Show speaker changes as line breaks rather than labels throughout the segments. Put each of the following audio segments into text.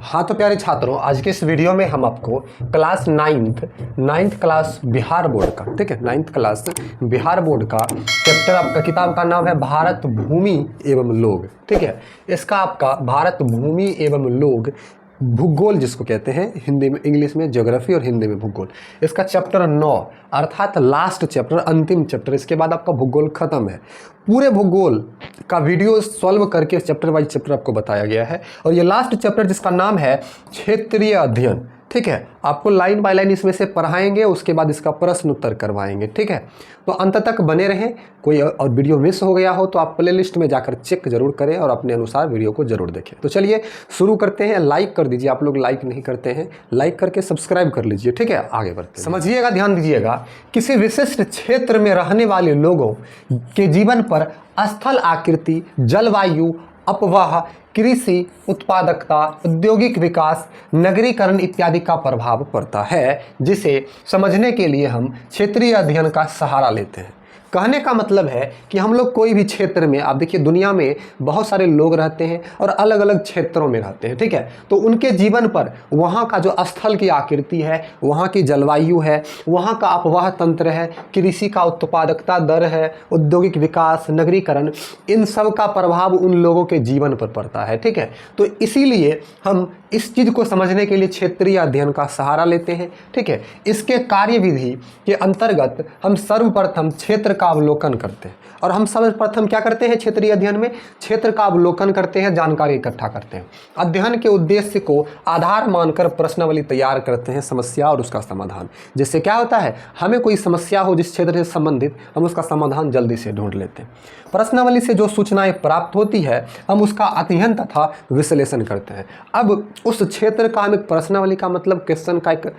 हाँ तो प्यारे छात्रों, आज के इस वीडियो में हम आपको class ninth class Bihar board का, ठीक है, नाइन्थ क्लास बिहार बोर्ड का चैप्टर, आपका किताब का नाम है भारत भूमि एवं लोग, ठीक है। इसका आपका भारत भूमि एवं लोग भूगोल जिसको कहते हैं हिंदी में, इंग्लिश में ज्योग्राफी और हिंदी में भूगोल, इसका चैप्टर 9 अर्थात लास्ट चैप्टर, अंतिम चैप्टर। इसके बाद आपका भूगोल खत्म है। पूरे भूगोल का वीडियो सॉल्व करके चैप्टर वाइज चैप्टर आपको बताया गया है। और ये लास्ट चैप्टर जिसका नाम है क्षेत्रीय अध्ययन, ठीक है। आपको लाइन बाय लाइन इसमें से पढ़ाएंगे, उसके बाद इसका प्रश्न उत्तर करवाएंगे, ठीक है। तो अंत तक बने रहें। कोई और वीडियो मिस हो गया हो तो आप प्ले लिस्ट में जाकर चेक जरूर करें और अपने अनुसार वीडियो को जरूर देखें। तो चलिए शुरू करते हैं। लाइक कर दीजिए, आप लोग लाइक नहीं करते हैं, लाइक करके सब्सक्राइब कर लीजिए, ठीक है। आगे बढ़ते हैं। समझिएगा, ध्यान दीजिएगा। किसी विशिष्ट क्षेत्र में रहने वाले लोगों के जीवन पर स्थल आकृति, जलवायु, अपवाह, कृषि उत्पादकता, औद्योगिक विकास, नगरीकरण इत्यादि का प्रभाव पड़ता है, जिसे समझने के लिए हम क्षेत्रीय अध्ययन का सहारा लेते हैं। कहने का मतलब है कि हम लोग कोई भी क्षेत्र में, आप देखिए दुनिया में बहुत सारे लोग रहते हैं और अलग अलग क्षेत्रों में रहते हैं, ठीक है। तो उनके जीवन पर वहाँ का जो स्थल की आकृति है, वहाँ की जलवायु है, वहाँ का अपवाह तंत्र है, कृषि का उत्पादकता दर है, औद्योगिक विकास, नगरीकरण, इन सब का प्रभाव उन लोगों के जीवन पर पड़ता है, ठीक है। तो इसीलिए हम इस चीज़ को समझने के लिए क्षेत्रीय अध्ययन का सहारा लेते हैं, ठीक है। इसके कार्यविधि के अंतर्गत हम सर्वप्रथम क्षेत्र का अवलोकन करते हैं। और हम सर्वप्रथम क्या करते हैं क्षेत्रीय अध्ययन में? क्षेत्र का अवलोकन करते हैं, जानकारी इकट्ठा करते हैं। अध्ययन के उद्देश्य को आधार मानकर प्रश्नावली तैयार करते हैं, समस्या और उसका समाधान। जिससे क्या होता है, हमें कोई समस्या हो जिस क्षेत्र से संबंधित, हम उसका समाधान जल्दी से ढूंढ लेते हैं। प्रश्नावली से जो सूचनाएं प्राप्त होती है, हम उसका अध्ययन तथा विश्लेषण करते हैं। अब उस क्षेत्र का हम एक प्रश्नावली का मतलब क्वेश्चन का एक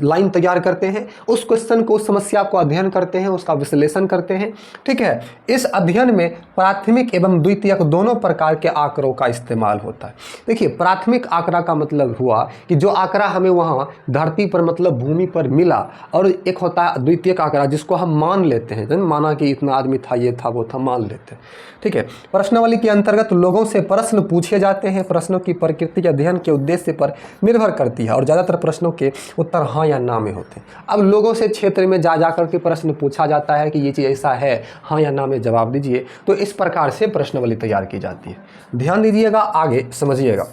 लाइन तैयार करते हैं, उस क्वेश्चन को, उस समस्या को अध्ययन करते हैं, उसका विश्लेषण करते हैं, ठीक है। इस अध्ययन में प्राथमिक एवं द्वितीयक दोनों प्रकार के आंकड़ों का इस्तेमाल होता है। देखिए, प्राथमिक आंकड़ा का मतलब हुआ कि जो आंकड़ा हमें वहाँ धरती पर मतलब भूमि पर मिला, और एक होता है द्वितीयक आंकड़ा जिसको हम मान लेते हैं, माना कि इतना आदमी था, ये था, वो था, मान लेते हैं, ठीक है। प्रश्नावली के अंतर्गत लोगों से प्रश्न पूछे जाते हैं। प्रश्नों की प्रकृति अध्ययन के उद्देश्य पर निर्भर करती है और ज़्यादातर प्रश्नों के उत्तर हाँ या ना में होते हैं। अब लोगों से क्षेत्र में जा कर के प्रश्न पूछा जाता है कि ये चीज़ ऐसा है, हाँ या ना में जवाब दीजिए। तो इस प्रकार से प्रश्नावली तैयार की जाती है। ध्यान दीजिएगा, आगे समझिएगा।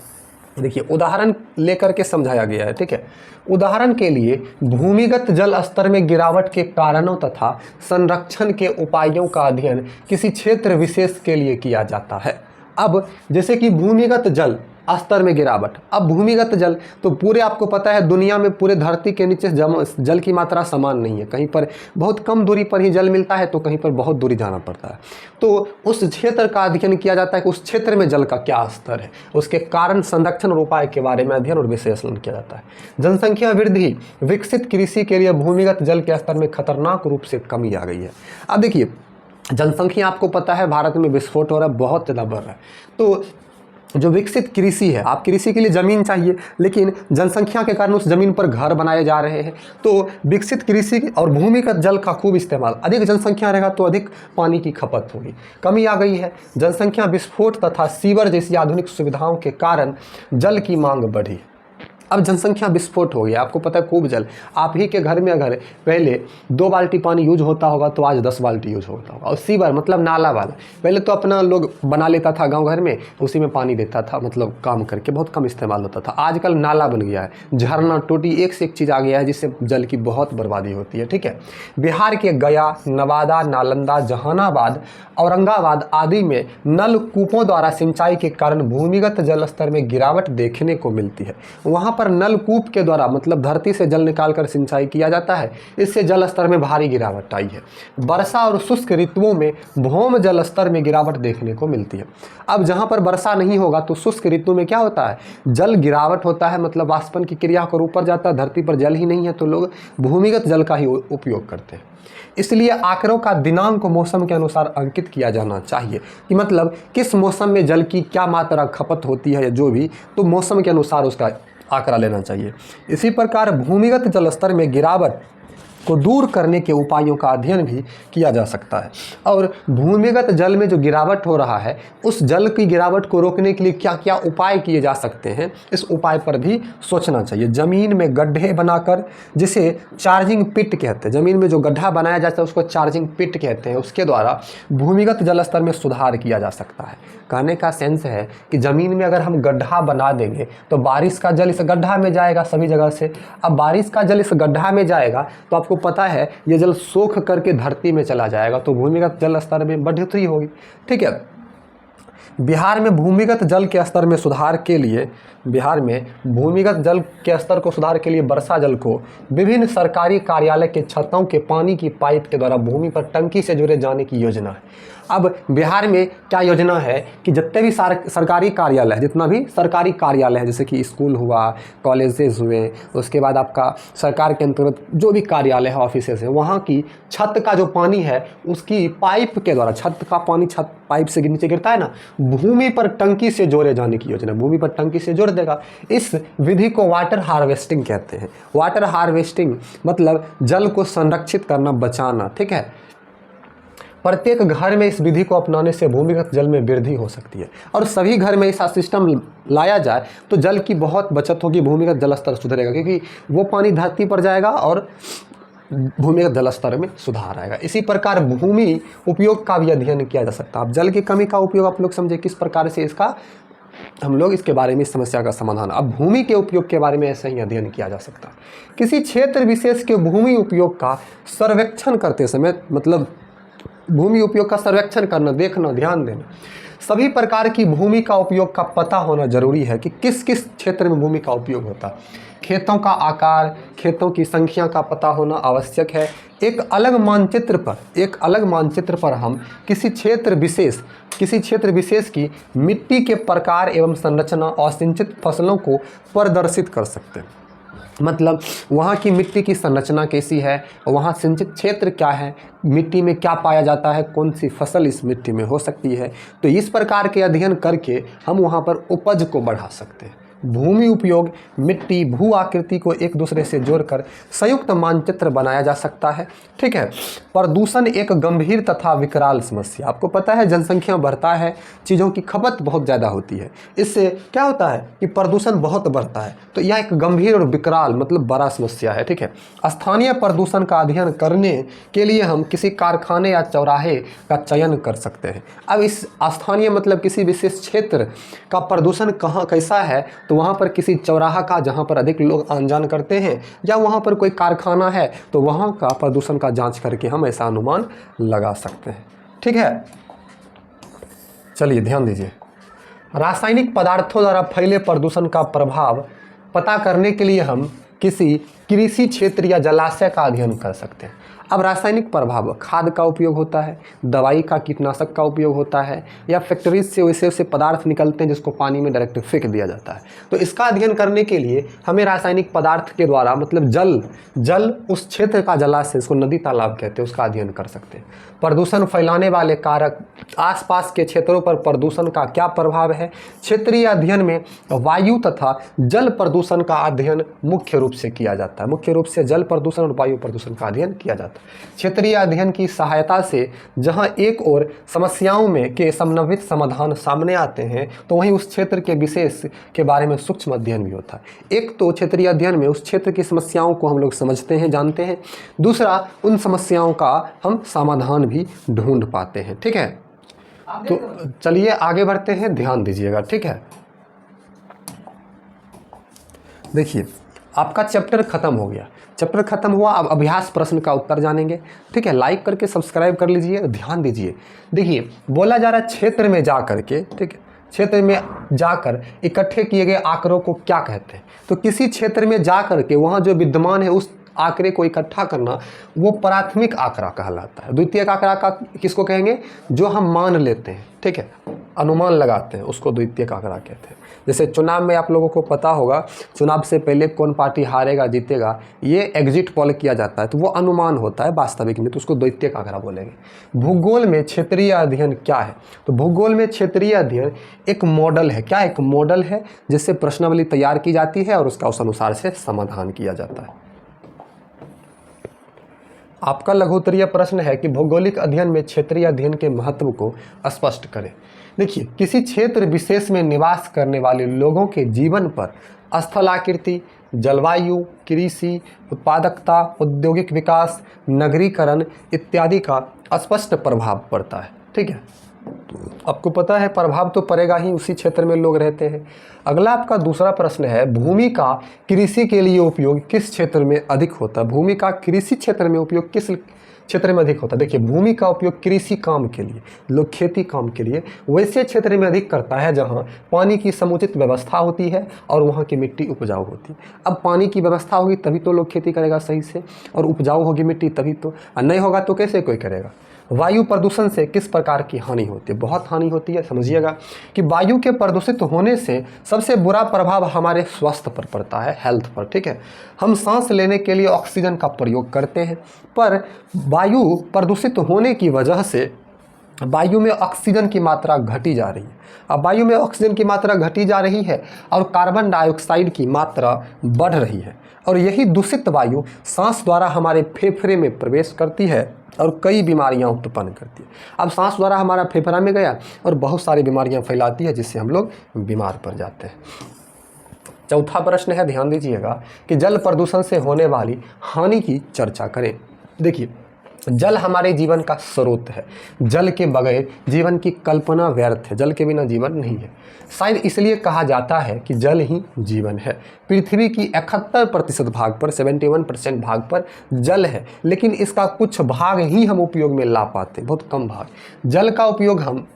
देखिए, उदाहरण लेकर के समझाया गया है, ठीक है। उदाहरण के लिए, भूमिगत जल स्तर में गिरावट के कारणों तथा संरक्षण के उपायों का अध्ययन किसी क्षेत्र विशेष के लिए किया जाता है। अब जैसे कि भूमिगत जल स्तर में गिरावट, अब भूमिगत जल तो पूरे आपको पता है दुनिया में पूरे धरती के नीचे जल की मात्रा समान नहीं है। कहीं पर बहुत कम दूरी पर ही जल मिलता है, तो कहीं पर बहुत दूरी जाना पड़ता है। तो उस क्षेत्र का अध्ययन किया जाता है कि उस क्षेत्र में जल का क्या स्तर है, उसके कारण, संरक्षण और उपाय के बारे में अध्ययन और विश्लेषण किया जाता है। जनसंख्या वृद्धि, विकसित कृषि के लिए भूमिगत जल के स्तर में खतरनाक रूप से कमी आ गई है। अब देखिए, जनसंख्या आपको पता है भारत में विस्फोट हो रहा है, बहुत ज़्यादा बढ़ रहा है। तो जो विकसित कृषि है, आप कृषि के लिए ज़मीन चाहिए, लेकिन जनसंख्या के कारण उस ज़मीन पर घर बनाए जा रहे हैं। तो विकसित कृषि और भूमिगत जल का खूब इस्तेमाल, अधिक जनसंख्या रहेगा तो अधिक पानी की खपत होगी, कमी आ गई है। जनसंख्या विस्फोट तथा सीवर जैसी आधुनिक सुविधाओं के कारण जल की मांग बढ़ी। अब जनसंख्या विस्फोट हो गया, आपको पता है खूब जल, आप ही के घर में अगर पहले 2 बाल्टी पानी यूज होता होगा तो आज 10 बाल्टी यूज होता होगा। और सीवर मतलब नाला वाला, पहले तो अपना लोग बना लेता था गांव घर में, उसी में पानी देता था, मतलब काम करके बहुत कम इस्तेमाल होता था। आजकल नाला बन गया है, झरना, टोटी, एक से एक चीज़ आ गया है जिससे जल की बहुत बर्बादी होती है, ठीक है। बिहार के गया, नवादा, नालंदा, जहानाबाद, औरंगाबाद आदि में नलकूपों द्वारा सिंचाई के कारण भूमिगत जल स्तर में गिरावट देखने को मिलती है। वहाँ पर नलकूप के द्वारा मतलब धरती से जल निकालकर सिंचाई किया जाता है, इससे जल स्तर में भारी गिरावट आई है। वर्षा और शुष्क ऋतुओं में भौम जल स्तर में गिरावट देखने को मिलती है। अब जहाँ पर वर्षा नहीं होगा तो शुष्क ऋतु में क्या होता है, जल गिरावट होता है, मतलब वाष्पन की क्रिया होकर ऊपर जाता है, धरती पर जल ही नहीं है तो लोग भूमिगत जल का ही उपयोग करते हैं। इसलिए आंकड़ों का दिनांक मौसम के अनुसार अंकित किया जाना चाहिए, कि मतलब किस मौसम में जल की क्या मात्रा खपत होती है, या जो भी, तो मौसम के अनुसार उसका आंकड़ा लेना चाहिए। इसी प्रकार भूमिगत जल स्तर में गिरावट को दूर करने के उपायों का अध्ययन भी किया जा सकता है। और भूमिगत जल में जो गिरावट हो रहा है, उस जल की गिरावट को रोकने के लिए क्या क्या उपाय किए जा सकते हैं, इस उपाय पर भी सोचना चाहिए। ज़मीन में गड्ढे बनाकर, जिसे चार्जिंग पिट कहते हैं, ज़मीन में जो गड्ढा बनाया जाता है उसको चार्जिंग पिट कहते हैं, उसके द्वारा भूमिगत जल स्तर में सुधार किया जा सकता है। कहने का सेंस है कि ज़मीन में अगर हम गड्ढा बना देंगे तो बारिश का जल इस गड्ढा में जाएगा सभी जगह से। अब बारिश का जल इस गड्ढा में जाएगा तो आपको पता है ये जल सोख करके धरती में चला जाएगा, तो भूमिगत जल स्तर में बढ़ोतरी होगी। ठीक है, बिहार में भूमिगत जल के स्तर में सुधार के लिए, बिहार में भूमिगत जल के स्तर को सुधार के लिए वर्षा जल को विभिन्न सरकारी कार्यालय के छतों के पानी की पाइप के द्वारा भूमि पर टंकी से जुड़े जाने की योजना है। अब बिहार में क्या योजना है कि जितने भी सरकारी कार्यालय है, जितना भी सरकारी कार्यालय है, जैसे कि स्कूल हुआ, कॉलेजेस हुए, उसके बाद आपका सरकार के अंतर्गत जो भी कार्यालय है, ऑफिसेस है, वहाँ की छत का जो पानी है उसकी पाइप के द्वारा, छत का पानी छत पाइप से नीचे गिरता है ना, भूमि पर टंकी से जोड़े जाने की योजना, भूमि पर टंकी से जोड़ देगा। इस विधि को वाटर हार्वेस्टिंग कहते हैं। वाटर हार्वेस्टिंग मतलब जल को संरक्षित करना, बचाना। ठीक है, प्रत्येक घर में इस विधि को अपनाने से भूमिगत जल में वृद्धि हो सकती है, और सभी घर में ऐसा सिस्टम लाया जाए तो जल की बहुत बचत होगी, भूमिगत जल स्तर सुधरेगा, क्योंकि वो पानी धरती पर जाएगा और भूमिगत जल स्तर में सुधार आएगा। इसी प्रकार भूमि उपयोग का भी अध्ययन किया जा सकता है। अब जल की कमी का उपयोग आप लोग समझे किस प्रकार से इसका हम लोग इसके बारे में, इस समस्या का समाधान। अब भूमि के उपयोग के बारे में ऐसे ही अध्ययन किया जा सकता है। किसी क्षेत्र विशेष के भूमि उपयोग का सर्वेक्षण करते समय, मतलब भूमि उपयोग का सर्वेक्षण करना, देखना, ध्यान देना, सभी प्रकार की भूमि का उपयोग का पता होना जरूरी है कि किस किस क्षेत्र में भूमि का उपयोग होता है। खेतों का आकार, खेतों की संख्या का पता होना आवश्यक है। एक अलग मानचित्र पर हम किसी क्षेत्र विशेष की मिट्टी के प्रकार एवं संरचना और सिंचित फसलों को प्रदर्शित कर सकते हैं। मतलब वहाँ की मिट्टी की संरचना कैसी है, वहाँ सिंचित क्षेत्र क्या है, मिट्टी में क्या पाया जाता है, कौन सी फसल इस मिट्टी में हो सकती है। तो इस प्रकार के अध्ययन करके हम वहाँ पर उपज को बढ़ा सकते हैं। भूमि उपयोग, मिट्टी, भू आकृति को एक दूसरे से जोड़कर संयुक्त मानचित्र बनाया जा सकता है। ठीक है, प्रदूषण एक गंभीर तथा विकराल समस्या। आपको पता है जनसंख्या बढ़ता है, चीज़ों की खपत बहुत ज़्यादा होती है, इससे क्या होता है कि प्रदूषण बहुत बढ़ता है। तो यह एक गंभीर और विकराल मतलब बड़ा समस्या है। ठीक है, स्थानीय प्रदूषण का अध्ययन करने के लिए हम किसी कारखाने या चौराहे का चयन कर सकते हैं। अब इस स्थानीय मतलब किसी विशेष क्षेत्र का प्रदूषण कहाँ कैसा है, तो वहाँ पर किसी चौराहा का जहाँ पर अधिक लोग आन जान करते हैं, या वहाँ पर कोई कारखाना है तो वहाँ का प्रदूषण का जांच करके हम ऐसा अनुमान लगा सकते हैं। ठीक है, चलिए ध्यान दीजिए। रासायनिक पदार्थों द्वारा फैले प्रदूषण का प्रभाव पता करने के लिए हम किसी कृषि क्षेत्र या जलाशय का अध्ययन कर सकते हैं। अब रासायनिक प्रभाव, खाद का उपयोग होता है, दवाई का, कीटनाशक का उपयोग होता है, या फैक्ट्रीज से वैसे पदार्थ निकलते हैं जिसको पानी में डायरेक्ट फेंक दिया जाता है। तो इसका अध्ययन करने के लिए हमें रासायनिक पदार्थ के द्वारा मतलब जल उस क्षेत्र का जलाशय, इसको नदी तालाब कहते हैं, उसका अध्ययन कर सकते हैं। प्रदूषण फैलाने वाले कारक, आसपास के क्षेत्रों पर प्रदूषण का क्या प्रभाव है। क्षेत्रीय अध्ययन में वायु तथा जल प्रदूषण का अध्ययन मुख्य रूप से किया जाता है। मुख्य रूप से जल प्रदूषण और वायु प्रदूषण का अध्ययन किया जाता है। क्षेत्रीय अध्ययन की सहायता से जहां एक और समस्याओं में के समन्वित समाधान सामने आते हैं, तो वहीं उस क्षेत्र के विशेष के बारे में सूक्ष्म अध्ययन भी होता है। एक तो क्षेत्रीय अध्ययन में उस क्षेत्र की समस्याओं को हम लोग समझते हैं, जानते हैं, दूसरा उन समस्याओं का हम समाधान भी ढूंढ पाते हैं। ठीक है, तो चलिए आगे बढ़ते हैं, ध्यान दीजिएगा। ठीक है, देखिए आपका चैप्टर खत्म हो गया, चैप्टर खत्म हुआ। अब अभ्यास प्रश्न का उत्तर जानेंगे। ठीक है, लाइक करके सब्सक्राइब कर लीजिए, ध्यान दीजिए। देखिए बोला जा रहा है क्षेत्र में जा करके, ठीक है, क्षेत्र में जाकर इकट्ठे किए गए आंकड़ों को क्या कहते हैं। तो किसी क्षेत्र में जा करके वहाँ जो विद्यमान है उस आंकड़े को इकट्ठा करना, वो प्राथमिक आंकड़ा कहलाता है। द्वितीयक आंकड़ा का किसको कहेंगे, जो हम मान लेते हैं, ठीक है, अनुमान लगाते हैं, उसको द्वितीयक आंकड़ा कहते हैं। जैसे चुनाव में आप लोगों को पता होगा, चुनाव से पहले कौन पार्टी हारेगा जीतेगा, ये एग्जिट पोल किया जाता है, तो वो अनुमान होता है वास्तविक में, तो उसको द्वितीयक आंकड़ा बोलेंगे। भूगोल में क्षेत्रीय अध्ययन क्या है, तो भूगोल में क्षेत्रीय अध्ययन एक मॉडल है। क्या एक मॉडल है, जिससे प्रश्नावली तैयार की जाती है और उसका उस अनुसार से समाधान किया जाता है। आपका लघुत्तरीय प्रश्न है कि भौगोलिक अध्ययन में क्षेत्रीय अध्ययन के महत्व को स्पष्ट करें। देखिए, किसी क्षेत्र विशेष में निवास करने वाले लोगों के जीवन पर स्थलाकृति, जलवायु, कृषि, उत्पादकता, औद्योगिक विकास, नगरीकरण इत्यादि का स्पष्ट प्रभाव पड़ता है। ठीक है, आपको पता है प्रभाव तो पड़ेगा ही, उसी क्षेत्र में लोग रहते हैं। अगला आपका दूसरा प्रश्न है, भूमि का कृषि के लिए उपयोग किस क्षेत्र में अधिक होता है? भूमि का कृषि क्षेत्र में उपयोग किस क्षेत्र में अधिक होता है? देखिए, भूमि का उपयोग कृषि काम के लिए, लोग खेती काम के लिए वैसे क्षेत्र में अधिक करता है जहां पानी की समुचित व्यवस्था होती है और वहां की मिट्टी उपजाऊ होती है। अब पानी की व्यवस्था होगी तभी तो लोग खेती करेगा सही से, और उपजाऊ होगी मिट्टी तभी तो, नहीं होगा तो कैसे कोई करेगा। वायु प्रदूषण से किस प्रकार की हानि होती है? बहुत हानि होती है। समझिएगा कि वायु के प्रदूषित होने से सबसे बुरा प्रभाव हमारे स्वास्थ्य पर पड़ता है, हेल्थ पर। ठीक है, हम सांस लेने के लिए ऑक्सीजन का प्रयोग करते हैं, पर वायु प्रदूषित होने की वजह से वायु में ऑक्सीजन की मात्रा घटी जा रही है। अब वायु में ऑक्सीजन की मात्रा घटी जा रही है और कार्बन डाइऑक्साइड की मात्रा बढ़ रही है, और यही दूषित वायु सांस द्वारा हमारे फेफड़े में प्रवेश करती है और कई बीमारियां उत्पन्न करती है। अब सांस द्वारा हमारा फेफड़ा में गया और बहुत सारी बीमारियां फैलाती है, जिससे हम लोग बीमार पड़ जाते हैं। चौथा प्रश्न है, ध्यान दीजिएगा कि जल प्रदूषण से होने वाली हानि की चर्चा करें। देखिए, जल हमारे जीवन का स्रोत है, जल के बगैर जीवन की कल्पना व्यर्थ है, जल के बिना जीवन नहीं है। शायद इसलिए कहा जाता है कि जल ही जीवन है। पृथ्वी की 71% भाग पर, 71% भाग पर जल है, लेकिन इसका कुछ भाग ही हम उपयोग में ला पाते हैं, बहुत कम भाग। जल का उपयोग हम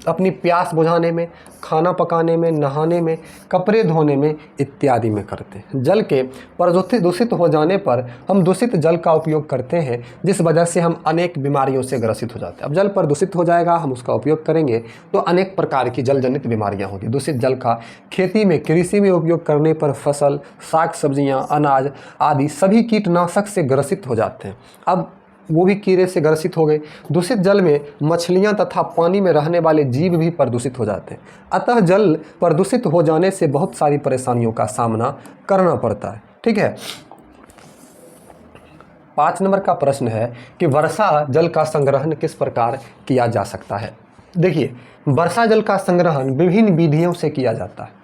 अपनी प्यास बुझाने में, खाना पकाने में, नहाने में, कपड़े धोने में इत्यादि में करते हैं। जल के दूषित हो जाने पर हम दूषित जल का उपयोग करते हैं, जिस वजह से हम अनेक बीमारियों से ग्रसित हो जाते हैं। अब जल प्रदूषित हो जाएगा, हम उसका उपयोग करेंगे तो अनेक प्रकार की जल जनित बीमारियां होंगी। दूषित जल का खेती में, कृषि में उपयोग करने पर फसल, साग सब्जियाँ, अनाज आदि सभी कीटनाशक से ग्रसित हो जाते हैं। अब वो भी कीड़े से ग्रसित हो गए। दूषित जल में मछलियां तथा पानी में रहने वाले जीव भी प्रदूषित हो जाते हैं। अतः जल प्रदूषित हो जाने से बहुत सारी परेशानियों का सामना करना पड़ता है। ठीक है, 5 नंबर का प्रश्न है कि वर्षा जल का संग्रहण किस प्रकार किया जा सकता है? देखिए, वर्षा जल का संग्रहण विभिन्न विधियों से किया जाता है।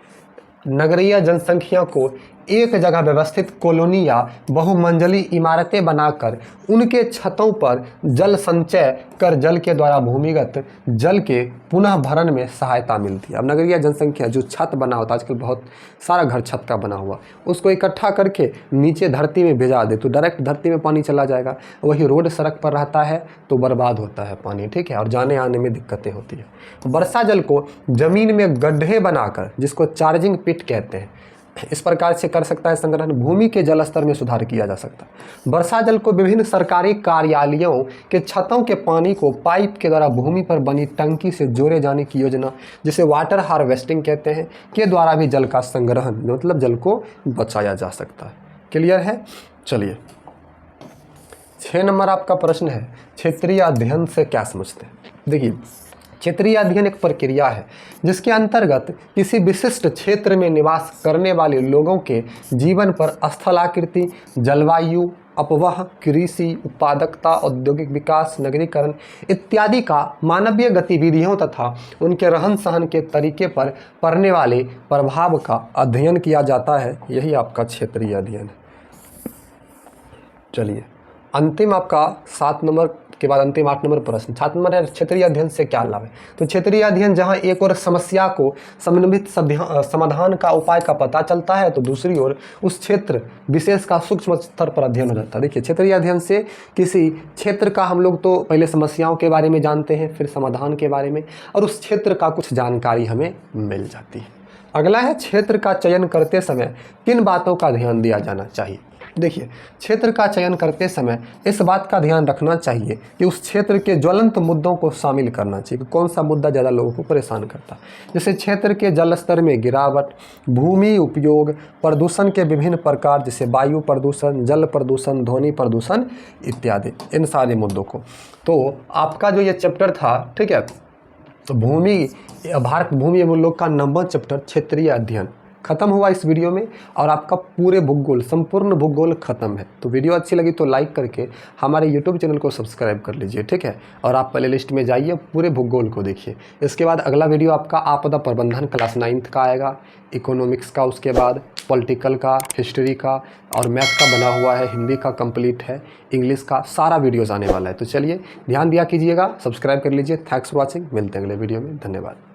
नगरीय जनसंख्या को एक जगह व्यवस्थित कॉलोनी या बहुमंजिली इमारतें बनाकर उनके छतों पर जल संचय कर जल के द्वारा भूमिगत जल के पुनः भरण में सहायता मिलती है। अब नगरीय जनसंख्या जो छत बना होता है, आजकल बहुत सारा घर छत का बना हुआ, उसको इकट्ठा करके नीचे धरती में भिजा दे तो डायरेक्ट धरती में पानी चला जाएगा। वही रोड सड़क पर रहता है तो बर्बाद होता है पानी। ठीक है, और जाने आने में दिक्कतें होती है। वर्षा जल को जमीन में गड्ढे बनाकर, जिसको चार्जिंग पिट कहते हैं, इस प्रकार से कर सकता है संग्रहण। भूमि के जल स्तर में सुधार किया जा सकता है। वर्षा जल को विभिन्न सरकारी कार्यालयों के छतों के पानी को पाइप के द्वारा भूमि पर बनी टंकी से जोड़े जाने की योजना, जिसे वाटर हार्वेस्टिंग कहते हैं, के द्वारा भी जल का संग्रहण, मतलब जल को बचाया जा सकता है। क्लियर है? चलिए, 6 नंबर आपका प्रश्न है, क्षेत्रीय अध्ययन से क्या समझते हैं? देखिए, क्षेत्रीय अध्ययन एक प्रक्रिया है जिसके अंतर्गत किसी विशिष्ट क्षेत्र में निवास करने वाले लोगों के जीवन पर स्थलाकृति, जलवायु, अपवह, कृषि, उत्पादकता, औद्योगिक विकास, नगरीकरण इत्यादि का मानवीय गतिविधियों तथा उनके रहन सहन के तरीके पर पड़ने वाले प्रभाव का अध्ययन किया जाता है। यही आपका क्षेत्रीय अध्ययन है। चलिए, अंतिम आपका 7 नंबर के बाद अंतिम 8 नंबर प्रश्न। 7 नंबर है, क्षेत्रीय अध्ययन से क्या लाभ है? तो क्षेत्रीय अध्ययन जहां एक ओर समस्या को समन्वित समाधान का उपाय का पता चलता है, तो दूसरी ओर उस क्षेत्र विशेष का सूक्ष्म स्तर पर अध्ययन हो जाता है। देखिए, क्षेत्रीय अध्ययन से किसी क्षेत्र का हम लोग तो पहले समस्याओं के बारे में जानते हैं, फिर समाधान के बारे में, और उस क्षेत्र का कुछ जानकारी हमें मिल जाती है। अगला है, क्षेत्र का चयन करते समय किन बातों का ध्यान दिया जाना चाहिए? देखिए, क्षेत्र का चयन करते समय इस बात का ध्यान रखना चाहिए कि उस क्षेत्र के ज्वलंत मुद्दों को शामिल करना चाहिए कि कौन सा मुद्दा ज़्यादा लोगों को परेशान करता है। जैसे क्षेत्र के जल स्तर में गिरावट, भूमि उपयोग, प्रदूषण के विभिन्न प्रकार जैसे वायु प्रदूषण, जल प्रदूषण, ध्वनि प्रदूषण इत्यादि, इन सारे मुद्दों को। तो आपका जो ये चैप्टर था, ठीक है, तो भारत भूमि एवं लोक का नंबर चैप्टर क्षेत्रीय अध्ययन, खत्म हुआ इस वीडियो में और आपका पूरे भूगोल, संपूर्ण भूगोल खत्म है। तो वीडियो अच्छी लगी तो लाइक करके हमारे यूट्यूब चैनल को सब्सक्राइब कर लीजिए, ठीक है। और आप प्ले लिस्ट में जाइए, पूरे भूगोल को देखिए। इसके बाद अगला वीडियो आपका आपदा प्रबंधन क्लास 9th का आएगा, इकोनॉमिक्स का, उसके बाद पॉलिटिकल का, हिस्ट्री का और मैथ का बना हुआ है, हिंदी का कंप्लीट है, इंग्लिश का सारा वीडियोज़ आने वाला है। तो चलिए ध्यान दिया कीजिएगा, सब्सक्राइब कर लीजिए। थैंक्स फॉर वॉचिंग, मिलते हैं अगले वीडियो में, धन्यवाद।